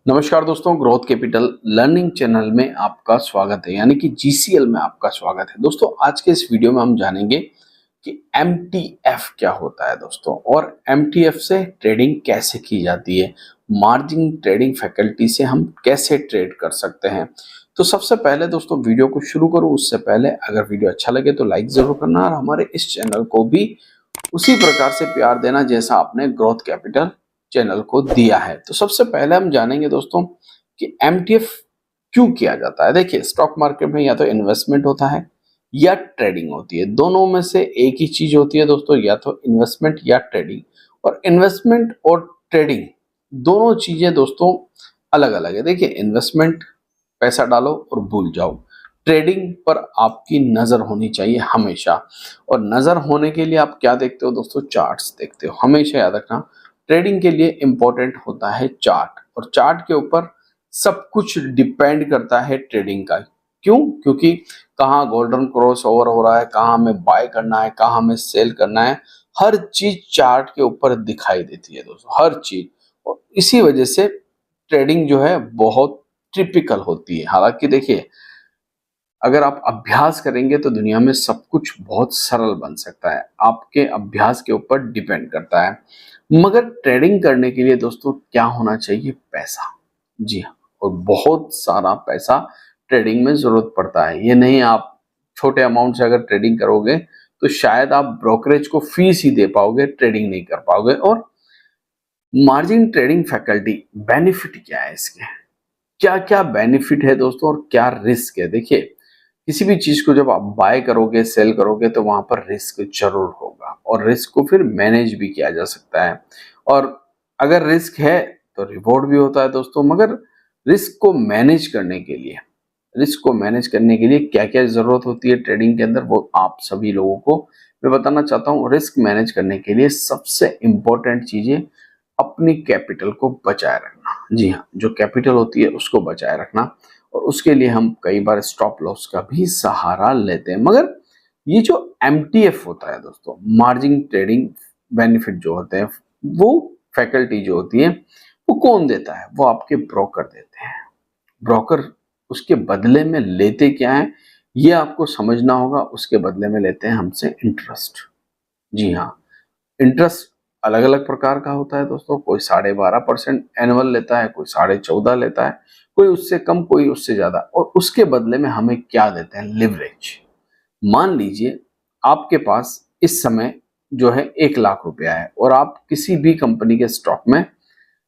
नमस्कार दोस्तों, growth capital learning channel में आपका स्वागत है, यानी कि जीसीएल में आपका स्वागत है। दोस्तों, आज के इस वीडियो में हम जानेंगे कि एमटीएफ क्या होता है दोस्तों, और एमटीएफ से ट्रेडिंग कैसे की जाती है, मार्जिन ट्रेडिंग फैकल्टी से हम कैसे ट्रेड कर सकते हैं। तो सबसे पहले दोस्तों, वीडियो को शुरू करूं उससे पहले अगर वीडियो अच्छा लगे तो लाइक जरूर करना, और हमारे इस चैनल को भी उसी प्रकार से प्यार देना जैसा आपने ग्रोथ कैपिटल चैनल को दिया है। तो सबसे पहले हम जानेंगे दोस्तों कि एमटीएफ क्यों किया जाता है। देखिए, स्टॉक मार्केट में या तो इन्वेस्टमेंट होता है या ट्रेडिंग होती है। दोनों में से एक ही चीज होती है दोस्तों, या तो इन्वेस्टमेंट या ट्रेडिंग। और इन्वेस्टमेंट और ट्रेडिंग दोनों चीजें दोस्तों अलग अलग है। देखिए, इन्वेस्टमेंट पैसा डालो और भूल जाओ, ट्रेडिंग पर आपकी नजर होनी चाहिए हमेशा। और नजर होने के लिए आप क्या देखते हो दोस्तों? चार्ट्स देखते हो। हमेशा याद रखना, ट्रेडिंग के लिए इंपॉर्टेंट होता है चार्ट, और चार्ट के ऊपर सब कुछ डिपेंड करता है ट्रेडिंग का। क्यों? क्योंकि कहाँ गोल्डन क्रॉस ओवर हो रहा है, कहाँ हमें बाय करना है, कहाँ हमें सेल करना है, हर चीज चार्ट के ऊपर दिखाई देती है दोस्तों, हर चीज। और इसी वजह से ट्रेडिंग जो है बहुत टिपिकल होती है। हालांकि देखिए, अगर आप अभ्यास करेंगे तो दुनिया में सब कुछ बहुत सरल बन सकता है, आपके अभ्यास के ऊपर डिपेंड करता है। मगर ट्रेडिंग करने के लिए दोस्तों क्या होना चाहिए? पैसा। जी हाँ, और बहुत सारा पैसा ट्रेडिंग में जरूरत पड़ता है। ये नहीं आप छोटे अमाउंट से अगर ट्रेडिंग करोगे तो शायद आप ब्रोकरेज को फीस ही दे पाओगे, ट्रेडिंग नहीं कर पाओगे। और मार्जिन ट्रेडिंग फैकल्टी, बेनिफिट क्या है इसके? क्या क्या बेनिफिट है दोस्तों, और क्या रिस्क है? देखिए, किसी भी चीज को जब आप बाय करोगे, सेल करोगे, तो वहां पर रिस्क जरूर होगा, और रिस्क को फिर मैनेज भी किया जा सकता है। और अगर रिस्क है तो रिवॉर्ड भी होता है दोस्तों। मगर रिस्क को मैनेज करने के लिए क्या क्या जरूरत होती है ट्रेडिंग के अंदर, वो आप सभी लोगों को मैं बताना चाहता हूँ। रिस्क मैनेज करने के लिए सबसे इंपॉर्टेंट चीजें, अपनी कैपिटल को बचाए रखना। जी हाँ, जो कैपिटल होती है उसको बचाए रखना, और उसके लिए हम कई बार स्टॉप लॉस का भी सहारा लेते हैं। मगर ये जो एमटीएफ होता है दोस्तों, मार्जिन ट्रेडिंग बेनिफिट जो होते हैं, वो फैकल्टी जो होती है, वो कौन देता है? वो आपके ब्रोकर देते हैं। ब्रोकर उसके बदले में लेते क्या है, ये आपको समझना होगा। उसके बदले में लेते हैं हमसे इंटरेस्ट। जी हाँ, इंटरेस्ट अलग अलग प्रकार का होता है दोस्तों। कोई 12.5% एनुअल लेता है, कोई 14.5 लेता है, कोई उससे कम, कोई उससे ज्यादा। और उसके बदले में हमें क्या देते हैं? लिवरेज। मान लीजिए आपके पास इस समय जो है 1 लाख रुपया है, और आप किसी भी कंपनी के स्टॉक में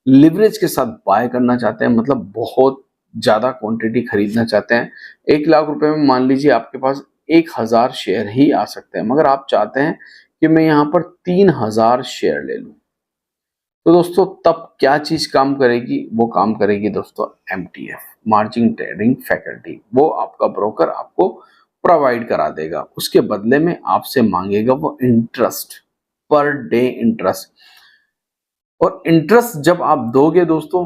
लिवरेज के साथ बाय करना चाहते हैं, मतलब बहुत ज्यादा क्वांटिटी खरीदना चाहते हैं। 1 लाख रुपए में मान लीजिए आपके पास 1,000 शेयर ही आ सकते हैं, मगर आप चाहते हैं कि मैं यहाँ पर 3,000 शेयर ले लूं। तो दोस्तों, तब क्या चीज काम करेगी? वो काम करेगी दोस्तों एमटीएफ, मार्जिन ट्रेडिंग फैकल्टी। वो आपका ब्रोकर आपको प्रोवाइड करा देगा। उसके बदले में आपसे मांगेगा वो इंटरेस्ट, पर डे इंटरेस्ट। और इंटरेस्ट जब आप दोगे दोस्तों,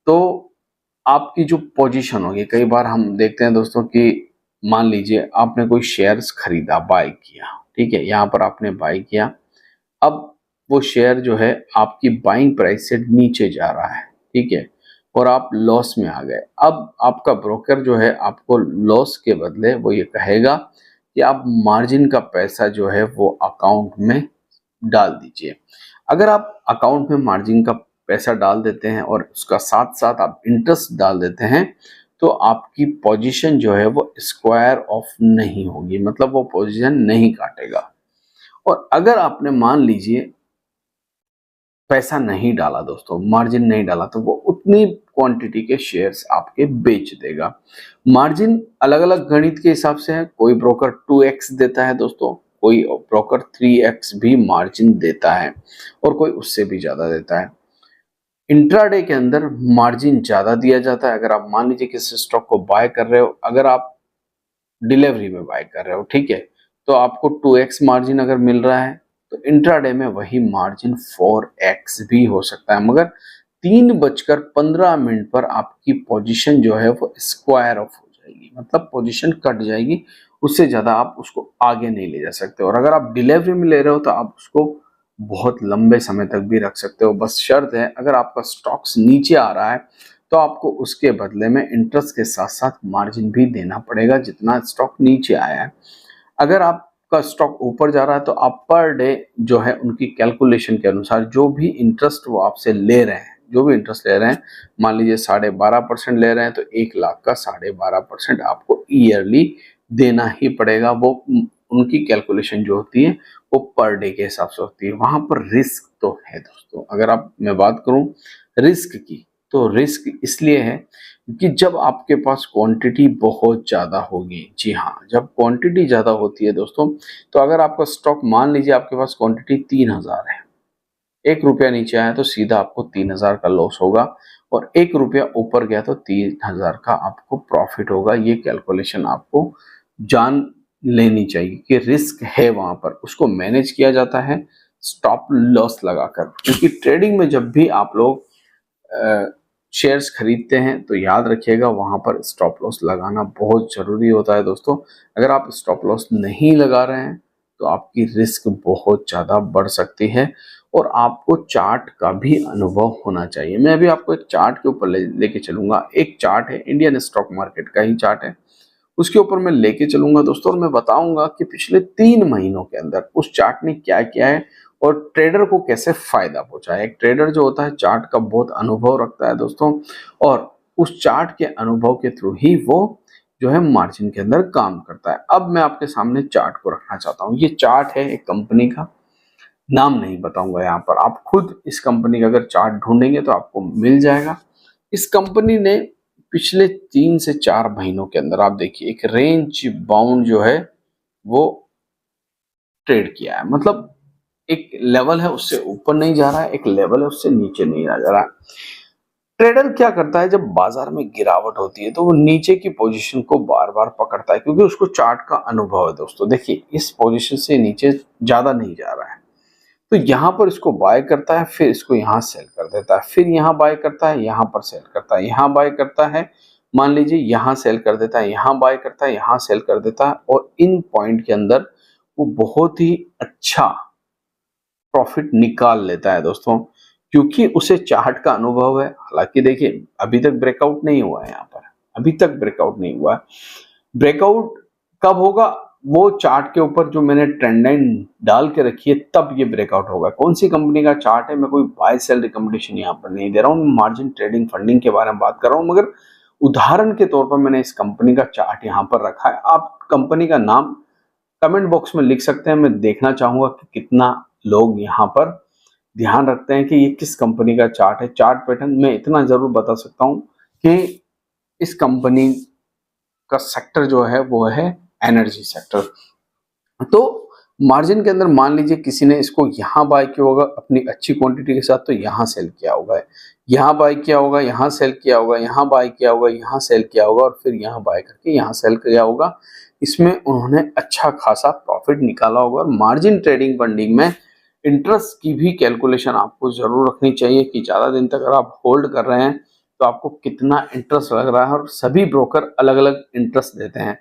तो आपकी जो पोजीशन होगी, कई बार हम देखते हैं दोस्तों कि मान लीजिए आपने कोई शेयर्स खरीदा, बाय किया, ठीक है, यहाँ पर आपने बाय किया। अब वो शेयर जो है आपकी बाइंग प्राइस से नीचे जा रहा है, ठीक है, और आप लॉस में आ गए। अब आपका ब्रोकर जो है आपको लॉस के बदले वो ये कहेगा कि आप मार्जिन का पैसा जो है वो अकाउंट में डाल दीजिए। अगर आप अकाउंट में मार्जिन का पैसा डाल देते हैं और उसका साथ साथ आप इंटरेस्ट डाल देते हैं, तो आपकी पोजीशन जो है वो स्क्वायर ऑफ नहीं होगी, मतलब वो पोजीशन नहीं काटेगा। और अगर आपने मान लीजिए पैसा नहीं डाला दोस्तों, मार्जिन नहीं डाला, तो वो उतनी क्वांटिटी के शेयर्स आपके बेच देगा। मार्जिन अलग अलग गणित के हिसाब से है। कोई ब्रोकर 2x देता है दोस्तों, कोई ब्रोकर 3x भी मार्जिन देता है, और कोई उससे भी ज्यादा देता है। इंट्राडे के अंदर मार्जिन ज्यादा दिया जाता है। अगर आप मान लीजिए किसी स्टॉक को बाय कर रहे हो, अगर आप डिलीवरी में बाय कर रहे हो, ठीक है, तो आपको 2x मार्जिन अगर मिल रहा है, तो इंट्राडे में वही मार्जिन 4x भी हो सकता है। मगर 3:15 पर आपकी पोजीशन जो है वो स्क्वायर ऑफ हो जाएगी, मतलब पोजीशन कट जाएगी। उससे ज्यादा आप उसको आगे नहीं ले जा सकते। और अगर आप डिलीवरी में ले रहे हो तो आप उसको बहुत लंबे समय तक भी रख सकते हो। बस शर्त है, अगर आपका स्टॉक्स नीचे आ रहा है तो आपको उसके बदले में इंटरेस्ट के साथ साथ मार्जिन भी देना पड़ेगा जितना स्टॉक नीचे आया है। अगर आपका स्टॉक ऊपर जा रहा है तो आप पर डे जो है उनकी कैलकुलेशन के अनुसार जो भी इंटरेस्ट वो आपसे ले रहे हैं, जो भी इंटरेस्ट ले रहे हैं, मान लीजिए 12.5% ले रहे हैं तो 1 लाख का 12.5% आपको ईयरली देना ही पड़ेगा। वो उनकी कैलकुलेशन जो होती है वो पर डे के हिसाब से होती है। वहां पर रिस्क तो है दोस्तों। अगर मैं बात करूं रिस्क की, तो रिस्क इसलिए है कि जब आपके पास क्वांटिटी बहुत ज़्यादा होगी, जी हाँ, जब क्वांटिटी ज़्यादा होती है दोस्तों, तो अगर आपका स्टॉक मान लीजिए आपके पास क्वांटिटी 3000 है, 1 रुपया नीचे आया तो सीधा आपको 3000 का लॉस होगा, और 1 रुपया ऊपर गया तो 3000 का आपको प्रॉफिट होगा। ये कैलकुलेशन आपको जान लेनी चाहिए कि रिस्क है वहां पर, उसको मैनेज किया जाता है स्टॉप लॉस लगाकर। क्योंकि ट्रेडिंग में जब भी आप लोग शेयर्स खरीदते हैं तो याद रखिएगा वहां पर स्टॉप लॉस लगाना बहुत जरूरी होता है दोस्तों। अगर आप स्टॉप लॉस नहीं लगा रहे हैं तो आपकी रिस्क बहुत ज़्यादा बढ़ सकती है, और आपको चार्ट का भी अनुभव होना चाहिए। मैं अभी आपको एक चार्ट के ऊपर लेके चलूंगा। एक चार्ट है, इंडियन स्टॉक मार्केट का ही चार्ट है, उसके ऊपर मैं लेके चलूंगा दोस्तों, और मैं बताऊंगा कि पिछले 3 महीनों के अंदर उस चार्ट ने क्या किया है और ट्रेडर को कैसे फायदा पहुंचा है। एक ट्रेडर जो होता है चार्ट का बहुत अनुभव रखता है दोस्तों, और उस चार्ट के अनुभव के थ्रू ही वो जो है मार्जिन के अंदर काम करता है। अब मैं आपके सामने चार्ट को रखना चाहता हूँ। ये चार्ट है एक कंपनी का, नाम नहीं बताऊंगा यहाँ पर, आप खुद इस कंपनी का अगर चार्ट ढूंढेंगे तो आपको मिल जाएगा। इस कंपनी ने पिछले 3 से 4 महीनों के अंदर आप देखिए एक रेंज बाउंड जो है वो ट्रेड किया है। मतलब एक लेवल है उससे ऊपर नहीं जा रहा है, एक लेवल है उससे नीचे नहीं जा रहा है। ट्रेडर क्या करता है, जब बाजार में गिरावट होती है तो वो नीचे की पोजीशन को बार बार पकड़ता है, क्योंकि उसको चार्ट का अनुभव है दोस्तों। देखिए इस पोजीशन से नीचे ज्यादा नहीं जा रहा है, तो यहाँ पर इसको बाय करता है, फिर इसको यहाँ सेल कर देता है, फिर यहाँ बाय करता है, यहाँ पर सेल करता है, यहाँ बाय करता है, मान लीजिए यहाँ सेल कर देता है, यहाँ बाय करता है, यहाँ सेल कर देता है, और इन पॉइंट के अंदर वो बहुत ही अच्छा प्रॉफिट निकाल लेता है दोस्तों, क्योंकि उसे चार्ट का अनुभव है। हालांकि देखिए अभी तक ब्रेकआउट नहीं हुआ है, यहाँ पर अभी तक ब्रेकआउट नहीं हुआ है। ब्रेकआउट कब होगा, वो चार्ट के ऊपर जो मैंने ट्रेंड लाइन डाल के रखी है तब ये ब्रेकआउट होगा। कौन सी कंपनी का चार्ट है, मैं कोई बाय सेल रिकमेंडेशन यहाँ पर नहीं दे रहा हूँ, मार्जिन ट्रेडिंग फंडिंग के बारे में बात कर रहा हूँ, मगर उदाहरण के तौर पर मैंने इस कंपनी का चार्ट यहाँ पर रखा है। आप कंपनी का नाम कमेंट बॉक्स में लिख सकते हैं, मैं देखना चाहूंगा कि कितना लोग यहाँ पर ध्यान रखते हैं कि ये किस कंपनी का चार्ट है। चार्ट पैटर्न मैं इतना जरूर बता सकता हूँ कि इस कंपनी का सेक्टर जो है वो है एनर्जी सेक्टर। तो मार्जिन के अंदर मान लीजिए किसी ने इसको यहाँ बाय किया होगा अपनी अच्छी क्वांटिटी के साथ, तो यहाँ सेल किया होगा, यहाँ बाय किया होगा, यहाँ सेल किया होगा, यहाँ बाय किया होगा, यहाँ सेल किया होगा, और फिर यहाँ बाय करके यहाँ सेल किया होगा। इसमें उन्होंने अच्छा खासा प्रॉफिट निकाला होगा। और मार्जिन ट्रेडिंग फंडिंग में इंटरेस्ट की भी कैलकुलेशन आपको जरूर रखनी चाहिए कि ज़्यादा दिन तक अगर आप होल्ड कर रहे हैं तो आपको कितना इंटरेस्ट लग रहा है, और सभी ब्रोकर अलग अलग इंटरेस्ट देते हैं।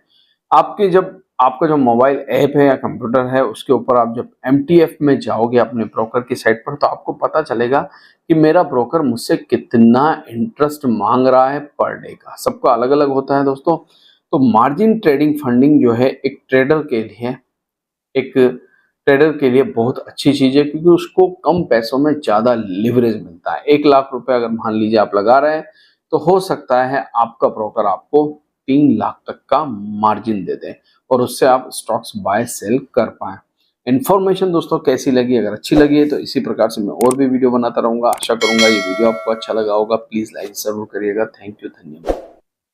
जब आपका जो मोबाइल ऐप है या कंप्यूटर है उसके ऊपर आप जब MTF में जाओगे अपने ब्रोकर की साइट पर, तो आपको पता चलेगा कि मेरा ब्रोकर मुझसे कितना इंटरेस्ट मांग रहा है पर डे का। सबका अलग अलग होता है दोस्तों। तो मार्जिन ट्रेडिंग फंडिंग जो है एक ट्रेडर के लिए बहुत अच्छी चीज है, क्योंकि उसको कम पैसों में ज्यादा लिवरेज मिलता है। 1 लाख रुपए अगर मान लीजिए आप लगा रहे हैं तो हो सकता है आपका ब्रोकर आपको 3 लाख तक का मार्जिन दे दे, और उससे आप स्टॉक्स बाय सेल कर पाए। इन्फॉर्मेशन दोस्तों कैसी लगी, अगर अच्छी लगी है तो इसी प्रकार से मैं और भी वीडियो बनाता रहूंगा। आशा करूंगा ये वीडियो आपको अच्छा लगा होगा। प्लीज लाइक जरूर करिएगा। थैंक यू, धन्यवाद।